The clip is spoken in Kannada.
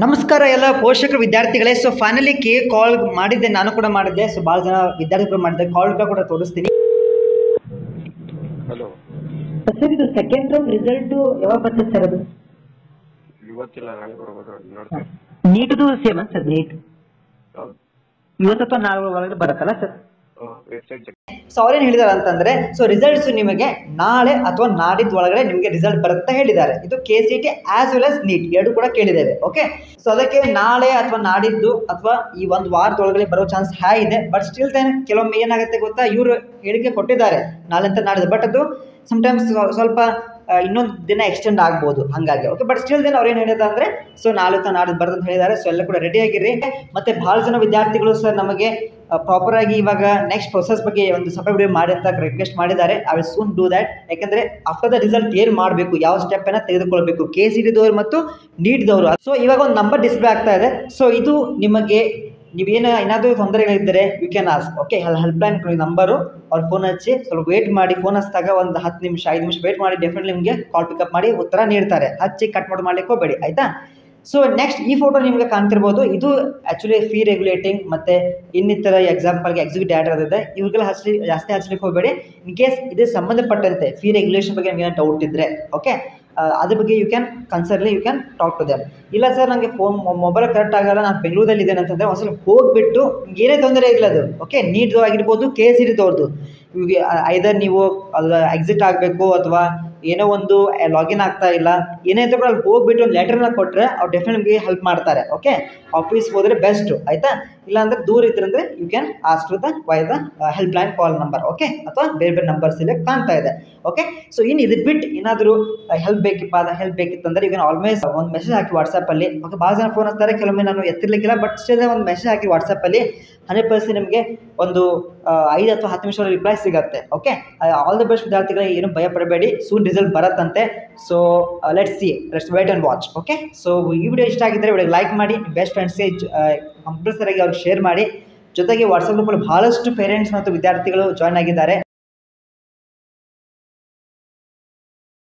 ನಮಸ್ಕಾರ ಎಲ್ಲ ಪೋಷಕರು ವಿದ್ಯಾರ್ಥಿಗಳೇ. ಸೊ ಫೈನಲಿ ಕಾಲ್ ಮಾಡಿದ್ದೆ, ನಾನು ಕೂಡ ಮಾಡಿದ್ದೆ. ಸೊ ಭಾಳ ಜನ ವಿದ್ಯಾರ್ಥಿಗಳು ಮಾಡಿದ್ದೆ, ಕಾಲ್ ಕೂಡ ತೋರಿಸ್ತೀನಿ. ಹಲೋ ಸರ್, ಇದು ಸೆಕೆಂಡ್ ರೌಂಡ್ ರಿಸಲ್ಟ್ ಯಾವಾಗ ಬರ್ತದೆ ಸರ್? ಅದು ಇವತ್ತಿಲ್ಲ, ನಾಳೆ ಬರ್ಬೋದು ನೋಡ್ತೀನಿ. ನೀಟ್ದು ಸೇಮ್ ಸರ್? ನೀಟ್ ಇವತ್ತು ಅಥವಾ ನಾಳೆ ಒಳಗಡೆ ಬರುತ್ತಲ್ಲ ಸರ್? Website check. ಸೊ ಅವ್ರೇನು ಹೇಳಿದ್ದಾರೆ ಅಂತಂದರೆ, ಸೊ ರಿಸಲ್ಟ್ಸ್ ನಿಮಗೆ ನಾಳೆ ಅಥವಾ ನಾಡಿದ್ದು ಒಳಗಡೆ ನಿಮಗೆ ರಿಸಲ್ಟ್ ಬರುತ್ತೆ ಹೇಳಿದ್ದಾರೆ. ಇದು KCET as well as NEET ಎರಡು ಕೂಡ ಕೇಳಿದ್ದೇವೆ. ಓಕೆ, ಸೊ ಅದಕ್ಕೆ ನಾಳೆ ಅಥವಾ ನಾಡಿದ್ದು ಅಥವಾ ಈ ಒಂದು ವಾರದೊಳಗಡೆ ಬರೋ ಚಾನ್ಸ್ ಹೈ ಇದೆ. ಬಟ್ ಸ್ಟಿಲ್ ದೆನ್ ಕೆಲವೊಮ್ಮೆ ಏನಾಗುತ್ತೆ ಗೊತ್ತಾ, ಇವರು ಹೇಳಿಕೆ ಕೊಟ್ಟಿದ್ದಾರೆ ನಾಳೆ ಅಂತ ನಾಡಿದ್ದು. ಬಟ್ ಅದು ಸಮ್ಟೈಮ್ಸ್ ಸ್ವಲ್ಪ ಇನ್ನೊಂದು ದಿನ ಎಕ್ಸ್ಟೆಂಡ್ ಆಗ್ಬೋದು ಹಾಗಾಗಿ. ಓಕೆ, ಬಟ್ ಸ್ಟಿಲ್ ದೆನ್ ಅವ್ರು ಏನು ಹೇಳಿದ ಅಂದರೆ, ಸೊ ನಾಳೆ ಅಥವಾ ನಾಡಿದ್ದು ಬರ್ತಂತ ಹೇಳಿದ್ದಾರೆ. ಸೊ ಎಲ್ಲ ಕೂಡ ರೆಡಿ ಆಗಿರಿ. ಮತ್ತು ಭಾಳ ಜನ ವಿದ್ಯಾರ್ಥಿಗಳು ಸರ್ ನಮಗೆ ಪ್ರಾಪರಾಗಿ ಇವಾಗ ನೆಕ್ಸ್ಟ್ ಪ್ರೊಸೆಸ್ ಬಗ್ಗೆ ಒಂದು ಸಪರೇಟ್ ವಿಡಿಯೋ ಮಾಡಿ ಅಂತ ರಿಕ್ವೆಸ್ಟ್ ಮಾಡಿದ್ದಾರೆ. I will soon do that. ಯಾಕೆಂದರೆ ಆಫ್ಟರ್ ದ ರಿಸಲ್ಟ್ ಏನು ಮಾಡಬೇಕು, ಯಾವ ಸ್ಟೆಪ್ಪನ್ನು ತೆಗೆದುಕೊಳ್ಬೇಕು KCET ಮತ್ತು ನೀಟ್ದವರು. ಸೊ ಇವಾಗ ಒಂದು ನಂಬರ್ ಡಿಸ್ಪ್ಲೇ ಆಗ್ತಾ ಇದೆ. ಸೊ ಇದು ನಿಮಗೆ ನೀವೇನು ಏನಾದರೂ ತೊಂದರೆಗಳಿದ್ದರೆ you can ask. Okay, helpline number, ಅವ್ರು ಫೋನ್ ಹಚ್ಚಿ ಸ್ವಲ್ಪ ವೇಟ್ ಮಾಡಿ. ಫೋನ್ ಹಚ್ಚಿದಾಗ ಒಂದು 10 ನಿಮಿಷ 5 ನಿಮಿಷ ವೇಟ್ ಮಾಡಿ, ಡೆಫಿನೆಟ್ಲಿ ನಿಮಗೆ ಕಾಲ್ ಪಿಕಪ್ ಮಾಡಿ ಉತ್ತರ ನೀಡ್ತಾರೆ. ಹಚ್ಚಿ ಕಟ್ ಮಾಡ್ಲಿಕ್ಕೆ ಹೋಗಬೇಡಿ, ಆಯಿತಾ? ಸೊ ನೆಕ್ಸ್ಟ್ ಈ ಫೋಟೋ ನಿಮಗೆ ಕಾಣ್ತಿರ್ಬೋದು. ಇದು ಆ್ಯಕ್ಚುಲಿ ಫೀ ರೆಗ್ಯುಲೇಟಿಂಗ್ ಮತ್ತು ಇನ್ನಿತರ ಎಕ್ಸಾಂಪಲ್ಗೆ ಎಕ್ಸಿಕ್ಯೂಟಿವ್ ಡೈರೆಕ್ಟರ್ ಇದೆ. ಇವ್ರಿಗೆಲ್ಲ ಜಾಸ್ತಿ ಹಚ್ಚಲಿಕ್ಕೆ ಹೋಗಬೇಡಿ. ಇನ್ ಕೇಸ್ ಇದೇ ಸಂಬಂಧಪಟ್ಟಂತೆ ಫೀ ರೆಗ್ಯುಲೇಷನ್ ಬಗ್ಗೆ ನಿಮಗೆ ಡೌಟ್ ಇದ್ದರೆ, ಓಕೆ, ಅದ್ರ ಬಗ್ಗೆ you can concernedly you can talk to them. ಇಲ್ಲ ಸರ್ ನನಗೆ ಮೊಬೈಲ್ ಕರೆಕ್ಟ್ ಆಗಲ್ಲ, ನಾನು ಬೆಂಗಳೂರಲ್ಲಿ ಇದ್ದೇನೆ ಅಂತಂದರೆ ಒಂದ್ಸಲ ಹೋಗಿಬಿಟ್ಟು ನಿಮ್ಗೆ ಏನೇ ತೊಂದರೆ ಇಲ್ಲ ಅದು. ಓಕೆ, ನೀಟ್ದು ಆಗಿರ್ಬೋದು KCET ಇವಾಗ ಐದರ್ ನೀವು ಅದು ಎಕ್ಸಿಟ್ ಆಗಬೇಕು ಅಥವಾ ಏನೋ ಒಂದು ಲಾಗಿನ್ ಆಗ್ತಾ ಇಲ್ಲ, ಏನೇ ಇದ್ರೂ ಕೂಡ ಅಲ್ಲಿ ಹೋಗ್ಬಿಟ್ಟು ಒಂದು ಲೆಟರ್ನ ಕೊಟ್ಟರೆ ಅವ್ರು ಡೆಫಿನೆಟ್ ನಿಮಗೆ ಹೆಲ್ಪ್ ಮಾಡ್ತಾರೆ. ಓಕೆ, ಆಫೀಸ್ಗೆ ಹೋದರೆ ಬೆಸ್ಟು, ಆಯಿತಾ? ಇಲ್ಲಾಂದರೆ ದೂರ ಇದ್ರಂದರೆ you can ask the help line call number. Okay, ಅಥವಾ ಬೇರೆ ಬೇರೆ ನಂಬರ್ಸ್ ಇಲ್ಲಿ ಕಾಣ್ತಾ ಇದೆ. ಓಕೆ, ಸೊ ಇನ್ನು ಇದು ಬಿಟ್ಟು ಏನಾದರೂ ಹೆಲ್ಪ್ ಬೇಕಿತ್ತಂದರೆ ಯು ಕ್ಯಾನ್ ಆಲ್ವೇಸ್ ಒಂದು ಮೆಸೇಜ್ ಹಾಕಿ ವಾಟ್ಸಪ್ಪಲ್ಲಿ. ಓಕೆ, ಭಾಳ ಜನ ಫೋನ್ ಹಚ್ತಾರೆ, ಕೆಲವೊಮ್ಮೆ ನಾನು ಎತ್ತಿರ್ಲಿಕ್ಕಿಲ್ಲ. ಬಟ್ ಸ್ಟಿಲ್ ಒಂದು ಮೆಸೇಜ್ ಹಾಕಿ ವಾಟ್ಸಪ್ಪಲ್ಲಿ 100% ನಿಮಗೆ ಒಂದು 5 ಅಥವಾ 10 ನಿಮಿಷ ರಿಪ್ಲೈ ಸಿಗುತ್ತೆ. ಓಕೆ, ಆಲ್ ದ ಬೆಸ್ಟ್ ವಿದ್ಯಾರ್ಥಿಗಳಿಗೆ, ಏನು ಭಯ ಪಡಬೇಡಿ, ಸೂನ್ ರಿಸಲ್ಟ್ ಬರುತ್ತಂತೆ. So let's wait and watch. Okay, so ಈ ವಿಡಿಯೋ ಇಷ್ಟ ಆಗಿದ್ದರೆ ವಿಡಿಯೋ ಲೈಕ್ ಮಾಡಿ, ನಿಮ್ಮ ಬೆಸ್ಟ್ ಫ್ರೆಂಡ್ಸ್ಗೆ ಕಂಪಲ್ಸರಿಯಾಗಿ ಅವ್ರಿಗೆ ಶೇರ್ ಮಾಡಿ. ಜೊತೆಗೆ ವಾಟ್ಸಪ್ ಗ್ರೂಪಲ್ಲಿ ಭಾಳಷ್ಟು ಪೇರೆಂಟ್ಸ್ ಮತ್ತು ವಿದ್ಯಾರ್ಥಿಗಳು ಜಾಯ್ನ್ ಆಗಿದ್ದಾರೆ.